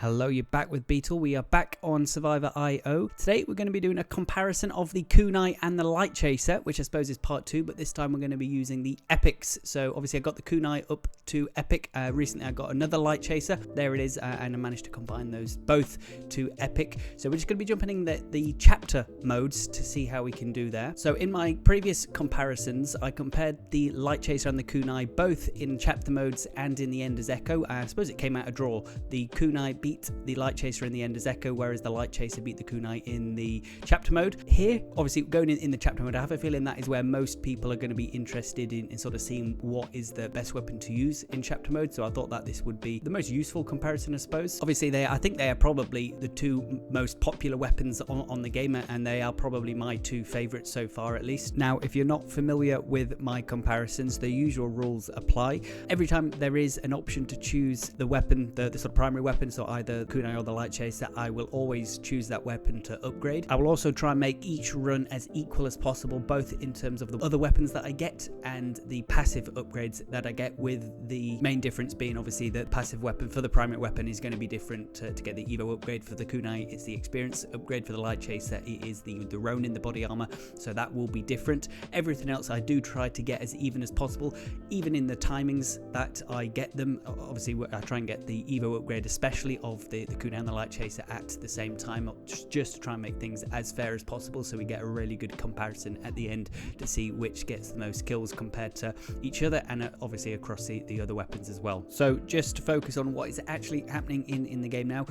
Hello, you're back with Beatle. We are back on Survivor IO. Today we're going to be doing a comparison of the Kunai and the Lightchaser, which I suppose is part 2, but this time we're going to be using the epics. So obviously I got the Kunai up to epic. Recently I got another Lightchaser. There it is, and I managed to combine those both to epic. So we're just going to be jumping in the chapter modes to see how we can do there. So in my previous comparisons, I compared the Lightchaser and the Kunai both in chapter modes and in the Ender's Echo. I suppose it came out a draw. The Kunai beat the Lightchaser in the Ender's Echo, whereas the Lightchaser beat the Kunai in the chapter mode. Here, obviously going in the chapter mode, I have a feeling that is where most people are going to be interested in sort of seeing what is the best weapon to use in chapter mode. So I thought that this would be the most useful comparison, I suppose. Obviously, I think they are probably the two most popular weapons on the game, and they are probably my two favorites so far, at least. Now, if you're not familiar with my comparisons, the usual rules apply. Every time there is an option to choose the weapon, the sort of primary weapon, so either Kunai or the Lightchaser, I will always choose that weapon to upgrade. I will also try and make each run as equal as possible, both in terms of the other weapons that I get and the passive upgrades that I get, with the main difference being obviously the passive weapon for the primary weapon is going to be different to get the Evo upgrade. For the Kunai, it's the experience upgrade. For the Lightchaser, it is the Ronin, the body armor, so that will be different. Everything else I do try to get as even as possible, even in the timings that I get them. Obviously I try and get the Evo upgrade, especially of the Kunai and the Lightchaser, at the same time, just to try and make things as fair as possible, so we get a really good comparison at the end to see which gets the most kills compared to each other, and obviously across the other weapons as well. So just to focus on what is actually happening in the game now,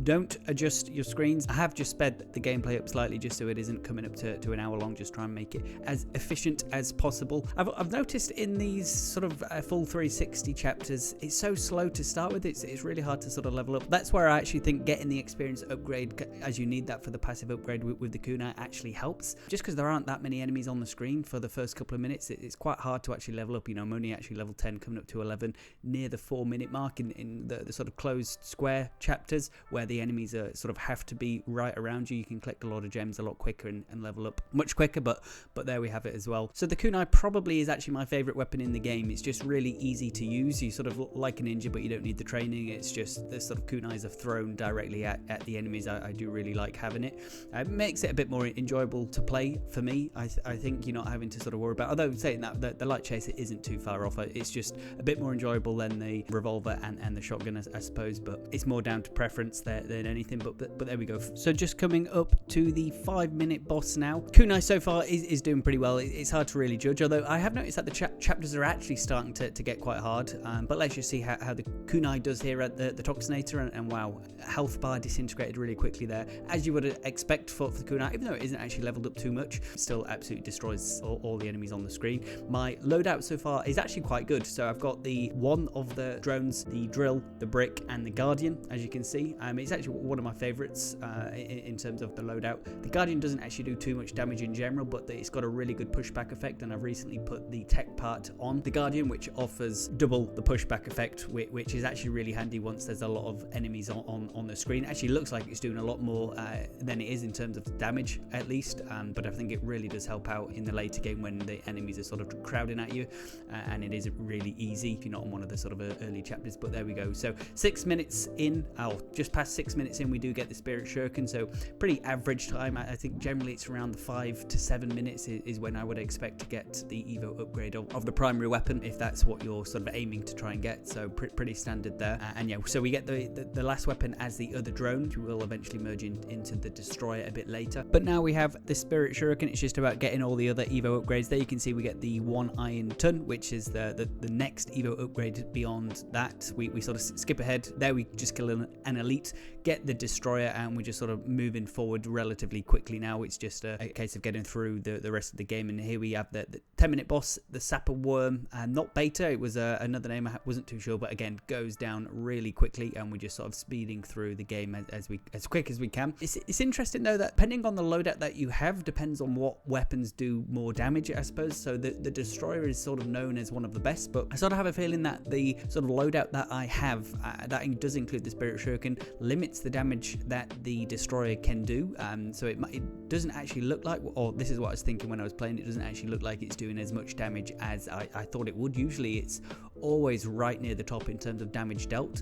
don't adjust your screens. I have just sped the gameplay up slightly just so it isn't coming up to an hour long, just try and make it as efficient as possible. I've noticed in these sort of full 360 chapters, it's so slow to start with. It's really hard to sort of level up. That's where I actually think getting the experience upgrade, as you need that for the passive upgrade with the Kunai, actually helps. Just because there aren't that many enemies on the screen for the first couple of minutes, it's quite hard to actually level up. You know, I'm only actually level 10, coming up to 11, near the 4-minute mark in the sort of closed square chapters, where the enemies are sort of have to be right around you. You can collect a lot of gems a lot quicker and level up much quicker, but there we have it as well. So the Kunai probably is actually my favorite weapon in the game. It's just really easy to use. You sort of look like a ninja, but you don't need the training. It's just the sort of Kunais are thrown directly at the enemies. I do really like having it. It makes it a bit more enjoyable to play for me. I think you're not having to sort of worry about, although saying that the Lightchaser isn't too far off. It's just a bit more enjoyable than the revolver and the shotgun, I suppose, but it's more down to preference than anything. But there we go. So just coming up to the 5-minute boss now. Kunai so far is doing pretty well. It's hard to really judge, although I have noticed that the chapters are actually starting to get quite hard. But let's just see how the Kunai does here at the Toxinator, and wow, health bar disintegrated really quickly there, as you would expect for the Kunai. Even though it isn't actually leveled up too much, still absolutely destroys all the enemies on the screen. My loadout so far is actually quite good. So I've got the one of the drones, the drill, the brick, and the guardian, as you can see. It's actually one of my favorites in terms of the loadout. The guardian doesn't actually do too much damage in general, but it's got a really good pushback effect, and I've recently put the tech part on the guardian, which offers double the pushback effect, which is actually really handy once there's a lot of enemies on the screen. Actually looks like it's doing a lot more than it is in terms of damage, at least, but I think it really does help out in the later game when the enemies are sort of crowding at you, and it is really easy if you're not on one of the sort of early chapters. But there we go. So 6 minutes in, just past 6 minutes in, we do get the Spirit Shuriken, so pretty average time. I think generally it's around the 5 to 7 minutes is when I would expect to get the Evo upgrade of the primary weapon, if that's what you're sort of aiming to try and get. So pretty standard there. And yeah, so we get the last weapon as the other drone, which will eventually merge into the Destroyer a bit later. But now we have the Spirit Shuriken. It's just about getting all the other Evo upgrades. There you can see we get the 1 Iron Ton, which is the next Evo upgrade beyond that. We sort of skip ahead. There we just kill an elite, get the Destroyer, and we're just sort of moving forward relatively quickly now. It's just a case of getting through the rest of the game. And here we have the 10-minute boss, the Sapper Worm, not Beta. It was another name, I wasn't too sure, but again, goes down really quickly, and we're just sort of speeding through the game as quick as we can. It's interesting though that depending on the loadout that you have, depends on what weapons do more damage, I suppose. So the Destroyer is sort of known as one of the best, but I sort of have a feeling that the sort of loadout that I have, that does include the Spirit Shuriken, limits the damage that the Destroyer can do. So it doesn't actually look like, or this is what I was thinking when I was playing, it doesn't actually look like it's doing as much damage as I thought it would. Usually it's always right near the top in terms of damage dealt,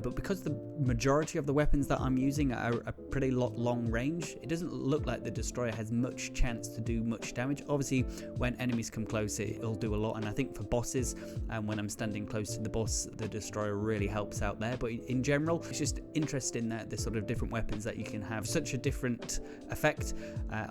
but because the majority of the weapons that I'm using are a pretty long range, it doesn't look like the destroyer has much chance to do much damage. Obviously when enemies come close it'll do a lot, and I think for bosses, when I'm standing close to the boss, the destroyer really helps out there. But in general, it's just interesting that the sort of different weapons that you can have such a different effect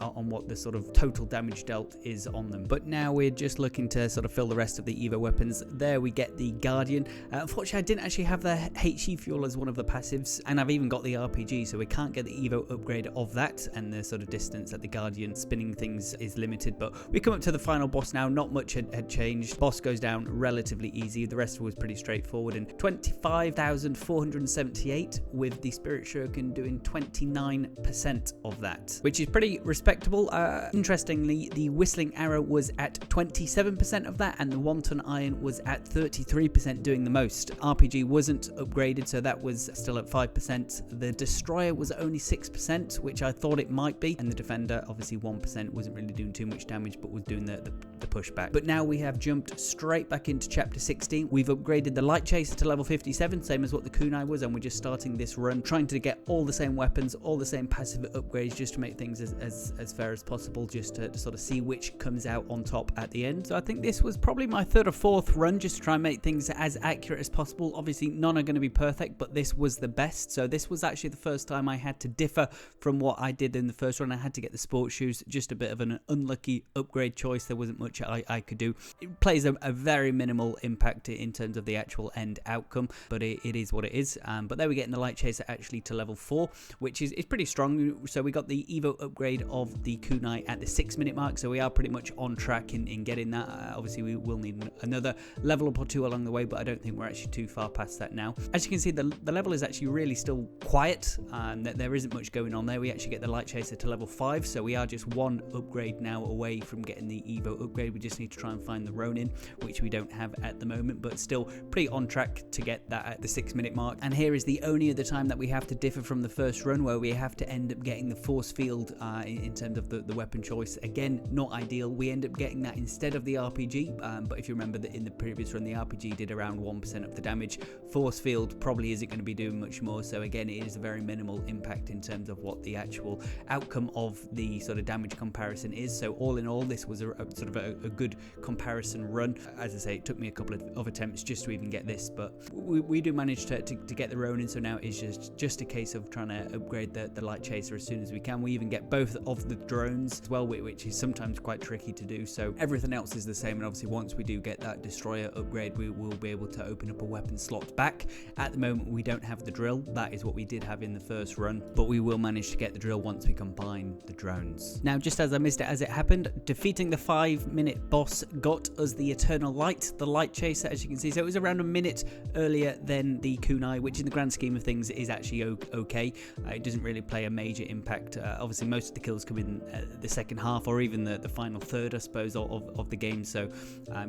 on what the sort of total damage dealt is on them. But now we're just looking to sort of fill the rest of the Evo weapons. There we get the Guardian. Unfortunately I didn't actually have the HE fuel as one of the passives, and I've even got the RPG, so we can't get the Evo upgrade of that, and the sort of distance that the Guardian spinning things is limited. But we come up to the final boss now. Not much had changed. Boss goes down relatively easy. The rest was pretty straightforward, and 25,478 with the Spirit Shuriken doing 29% of that, which is pretty respectable. Interestingly, the Whistling Arrow was at 27% of that, and the Wanton Iron was at 33%, doing the most. RPG wasn't upgraded, so that was still at 5%. The Destroyer was only 6%, which I thought it might be, and the Defender obviously 1%, wasn't really doing too much damage but was doing the pushback. But now we have jumped straight back into chapter 16. We've upgraded the Lightchaser to level 57, same as what the Kunai was, and we're just starting this run trying to get all the same weapons, all the same passive upgrades, just to make things as fair as possible, just to sort of see which comes out on top at the end. So I think this was probably my third or fourth run, just to try and make things as accurate as possible. Obviously none are going to be perfect, but this was the best. So this was actually the first time I had to differ from what I did in the first run. I had to get the sports shoes, just a bit of an unlucky upgrade choice. There wasn't much I could do. It plays a very minimal impact in terms of the actual end outcome, but it is what it is. But there we get in the Lightchaser actually to level 4, which is pretty strong. So we got the Evo upgrade of the Kunai at the 6-minute mark, so we are pretty much on track in getting that. Obviously we will need another level up or two along the way, but I don't think we're actually too far past that now. As you can see, the level is actually really still quiet, and there isn't much going on there. We actually get the Lightchaser to level 5, so we are just one upgrade now away from getting the Evo upgrade. We just need to try and find the Ronin, which we don't have at the moment, but still pretty on track to get that at the 6-minute mark. And here is the only other time that we have to differ from the first run, where we have to end up getting the force field in terms of the weapon choice. Again, not ideal. We end up getting that instead of the RPG, but if you remember that in the previous run the RPG did around 1% of the damage. Force field probably isn't going to be doing much more, so again it is a very minimal impact in terms of what the actual outcome of the sort of damage comparison is. So all in all, this was a sort of a good comparison run. As I say, it took me a couple of attempts just to even get this, but we do manage to get the Ronin, so now it's just a case of trying to upgrade the Lightchaser as soon as we can. We even get both of the drones as well, which is sometimes quite tricky to do. So everything else is the same, and obviously once we do get that Destroyer upgrade, we will be able to open up a weapon slot back. At the moment we don't have the drill. That is what we did have in the first run, but we will manage to get the drill once we combine the drones. Now, just as I missed it as it happened, defeating the 5-minute boss got us the Eternal Light, the Lightchaser, as you can see. So it was around a minute earlier than the Kunai, which in the grand scheme of things is actually okay. It doesn't really play a major impact. Obviously most of the kills come in the second half, or even the final third, I suppose, of the game. So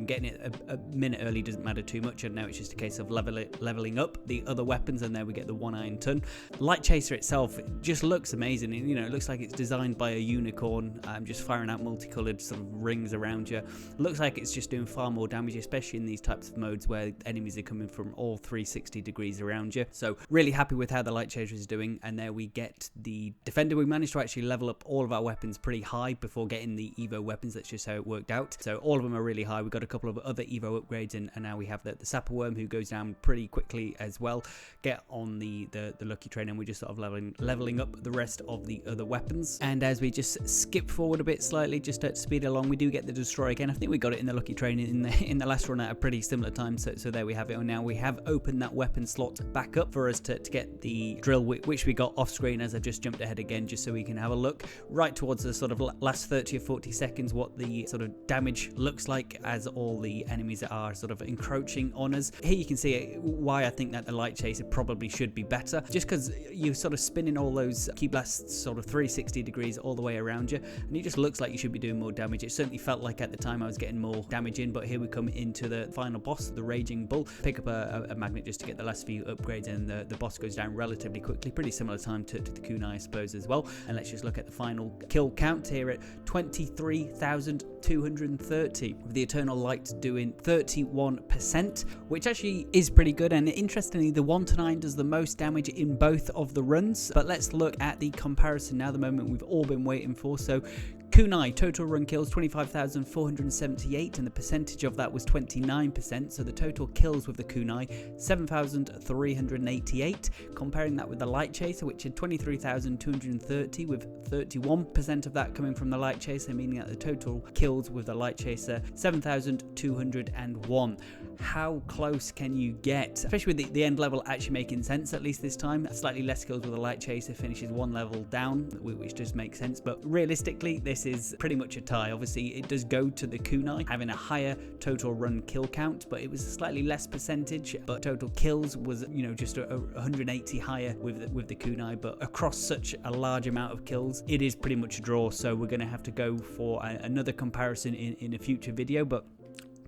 getting it a minute early doesn't matter too much, and now it's just a case of leveling up the other weapons, and there we get the 1 iron ton. Lightchaser itself just looks amazing. You know, it looks like it's designed by a unicorn, just firing out multicolored sort of rings around you. Looks like it's just doing far more damage, especially in these types of modes where enemies are coming from all 360 degrees around you. So really happy with how the Lightchaser is doing. And there we get the Defender. We managed to actually level up all of our weapons pretty high before getting the Evo weapons. That's just how it worked out. So all of them are really high. We've got a couple of other Evo upgrades, and now we have the Sapper Worm, who goes down pretty quickly as well. Get on the Lucky Train, and we're just sort of leveling up the rest of the other weapons. And as we just skip forward a bit slightly, just to speed along, we do get the Destroyer again. I think we got it in the Lucky Train in the last run at a pretty similar time. So there we have it. And now we have opened that weapon slot back up for us to get the drill, which we got off screen, as I've just jumped ahead again, just so we can have a look right towards the sort of last 30 or 40 seconds what the sort of damage looks like as all the enemies are sort of encroaching on us. Here you can see why I think that the Lightchaser probably should be better, just because you're sort of spinning all those key blasts sort of 360 degrees all the way around you, and it just looks like you should be doing more damage. It certainly felt like at the time I was getting more damage in, but here we come into the final boss, the Raging Bull. Pick up a magnet just to get the last few upgrades, and the boss goes down relatively quickly. Pretty similar time to the Kunai, I suppose, as well. And let's just look at the final kill count here at 23,230, with the Eternal Light doing 31 21%, which actually is pretty good. And interestingly, the 1 to 9 does the most damage in both of the runs. But let's look at the comparison now, the moment we've all been waiting for. So Kunai, total run kills 25,478, and the percentage of that was 29%. So the total kills with the Kunai 7,388. Comparing that with the Lightchaser, which had 23,230, with 31% of that coming from the Lightchaser, meaning that the total kills with the Lightchaser 7,201. How close can you get? Especially with the end level actually making sense, at least this time. Slightly less kills with the Lightchaser, finishes 1 level down, which just makes sense. But realistically, this is pretty much a tie. Obviously, it does go to the Kunai, having a higher total run kill count, but it was a slightly less percentage. But total kills was, you know, just 180 higher with the Kunai. But across such a large amount of kills, it is pretty much a draw. So we're going to have to go for another comparison in a future video. But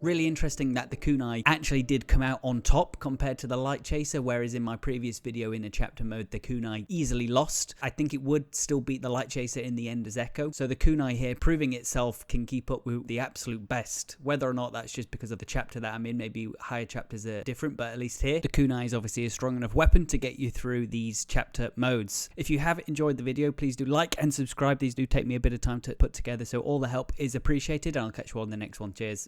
really interesting that the Kunai actually did come out on top compared to the Lightchaser, whereas in my previous video in a chapter mode, the Kunai easily lost. I think it would still beat the Lightchaser in the end as Echo. So the Kunai here proving itself can keep up with the absolute best. Whether or not that's just because of the chapter that I'm in, maybe higher chapters are different, but at least here, the Kunai is obviously a strong enough weapon to get you through these chapter modes. If you have enjoyed the video, please do like and subscribe. These do take me a bit of time to put together, so all the help is appreciated, and I'll catch you all in the next one. Cheers.